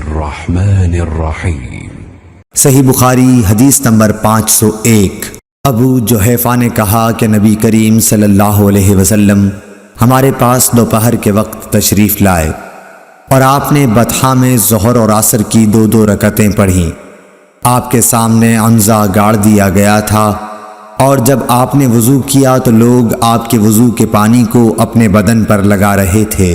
बिस्मिल्लाहिर्रहमानिर्रहीम। सही बुखारी हदीस नंबर 501। अबू जुहैफा ने कहा कि नबी करीम सल्लल्लाहु अलैहि वसल्लम हमारे पास दोपहर के वक्त तशरीफ़ लाए और आपने बतहा में ज़ोहर और असर की दो दो रकतें पढ़ीं। आपके सामने अंज़ा गाड़ दिया गया था और जब आपने वज़ू किया तो लोग आपके वज़ू के पानी को अपने बदन पर लगा रहे थे।